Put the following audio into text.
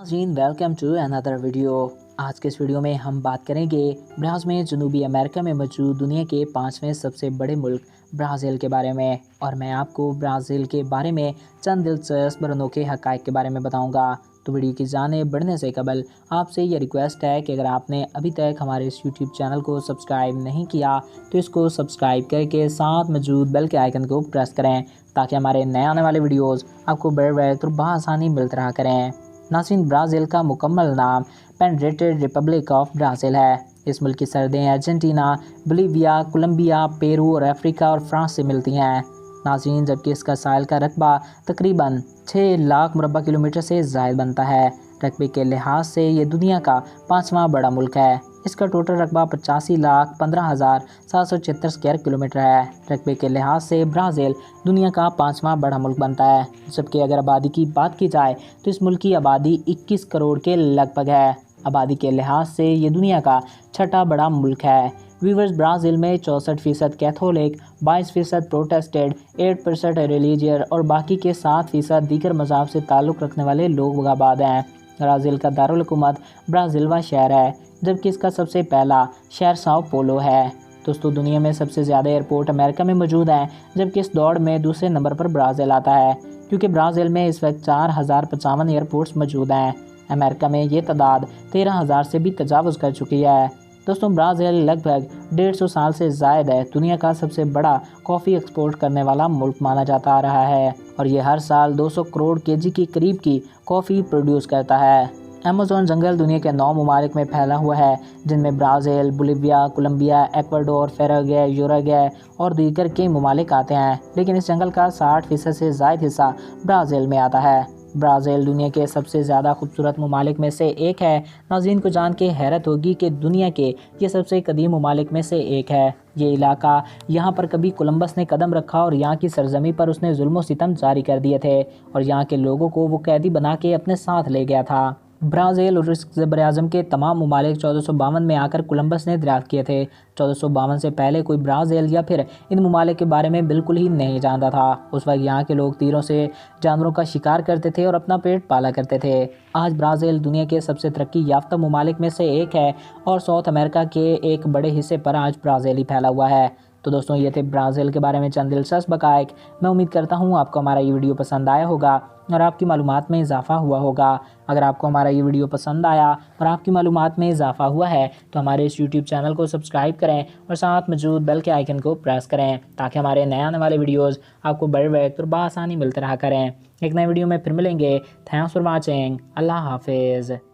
नाज़रीन, welcome to another video. आज के इस वीडियो में हम बात करेंगे ब्राज़ में जनूबी अमेरिका में मौजूद दुनिया के 5वें सबसे बड़े मुल्क ब्राज़ील के बारे में। और मैं आपको ब्राज़ील के बारे में चंद दिलचस्प और अनोखे हक़ाइक़ के बारे में बताऊंगा। तो वीडियो की जाने बढ़ने से कबल आपसे ये रिक्वेस्ट है कि अगर आपने अभी तक हमारे इस यूट्यूब चैनल को सब्सक्राइब नहीं किया तो इसको सब्सक्राइब करके साथ मौजूद बेल के आइकन को प्रेस करें, ताकि हमारे नए आने वाले वीडियोज़ आपको बर वक्त और बआसानी मिलते रहा करें। नाज़रीन, ब्राज़ील का मुकम्मल नाम फेडरेटेड रिपब्लिक ऑफ ब्राज़ील है। इस मुल्क की सरहदें अर्जेंटीना, बोलीविया, कोलंबिया, पेरू और अफ्रीका और फ्रांस से मिलती हैं। नाज़रीन, जबकि इसका साहिल का रकबा तकरीबन 6 लाख मुरबा किलोमीटर से ज़ायद बनता है। रकबे के लिहाज से ये दुनिया का 5वां बड़ा मुल्क है। इसका टोटल रकबा 85,15,776 स्क्वायर किलोमीटर है। रकबे के लिहाज से ब्राज़ील दुनिया का 5वां बड़ा मुल्क बनता है। जबकि अगर आबादी की बात की जाए तो इस मुल्क की आबादी 21 करोड़ के लगभग है। आबादी के लिहाज से ये दुनिया का 6ठा बड़ा मुल्क है। व्यूवर्स, ब्राज़ील में 64% कैथोलिक, 22% प्रोटेस्टेंट, 8% रिलीजियस और बाकी के 7% दीगर मज़हब से ताल्लुक़ रखने वाले लोग आबाद हैं। ब्राज़ील का दारुल हुकूमत ब्राज़िलवा शहर है, जबकि इसका सबसे पहला शहर साओ पोलो है। दोस्तों, दुनिया में सबसे ज़्यादा एयरपोर्ट अमेरिका में मौजूद हैं, जबकि इस दौड़ में दूसरे नंबर पर ब्राज़ील आता है, क्योंकि ब्राज़ील में इस वक्त 4055 एयरपोर्ट्स मौजूद हैं। अमेरिका में ये तादाद 13,000 से भी तजावुज़ कर चुकी है। दोस्तों, ब्राज़ील लगभग 150 साल से ज़ायद है दुनिया का सबसे बड़ा कॉफ़ी एक्सपोर्ट करने वाला मुल्क माना जाता आ रहा है, और ये हर साल 200 करोड़ केजी के करीब की कॉफ़ी प्रोड्यूस करता है। अमेज़न जंगल दुनिया के 9 ममालिक में फैला हुआ है, जिनमें Brazil, Bolivia, Colombia, Ecuador, Paraguay, Uruguay और दीगर कई ममालिक आते हैं। लेकिन इस जंगल का 60% से ज़ायद हिस्सा ब्राज़ील में आता है। ब्राज़ील दुनिया के सबसे ज़्यादा खूबसूरत ममालिक में से एक है। नाज़रीन को जान के हैरत होगी कि दुनिया के ये सबसे कदीम ममालिक में से एक है। ये इलाका, यहाँ पर कभी कोलंबस ने कदम रखा और यहाँ की सरजमी पर उसने जुल्म व सितम जारी कर दिए थे, और यहाँ के लोगों को वो कैदी बना के अपने साथ ले गया था। ब्राज़ील और इस ज़बर-ए-आज़म के तमाम ममालिक 1452 में आकर कोलंबस ने दरियाफ़्त किए थे। 1452 से पहले कोई ब्राज़ील या फिर इन ममालिक के बारे में बिल्कुल ही नहीं जानता था। उस वक्त यहाँ के लोग तीरों से जानवरों का शिकार करते थे और अपना पेट पाला करते थे। आज ब्राज़ील दुनिया के सबसे तरक्की याफ्ता ममालिक में से एक है, और साउथ अमेरिका के एक बड़े हिस्से पर आज ब्राज़ील ही फैला हुआ है। तो दोस्तों, ये थे ब्राज़ील के बारे में चंद दिलचस्प हक़ाइक़। मैं उम्मीद करता हूँ आपको हमारा ये वीडियो पसंद आया होगा और आपकी मालूमात में इजाफ़ा हुआ होगा। अगर आपको हमारा ये वीडियो पसंद आया और आपकी मालूमात में इजाफ़ा हुआ है तो हमारे इस यूट्यूब चैनल को सब्सक्राइब करें और साथ मौजूद बेल के आइकन को प्रेस करें, ताकि हमारे नए आने वाले वीडियोज़ आपको बर वक्त और बआसानी मिलते रहा करें। एक नए वीडियो में फिर मिलेंगे। Thanks for watching. अल्लाह हाफिज़।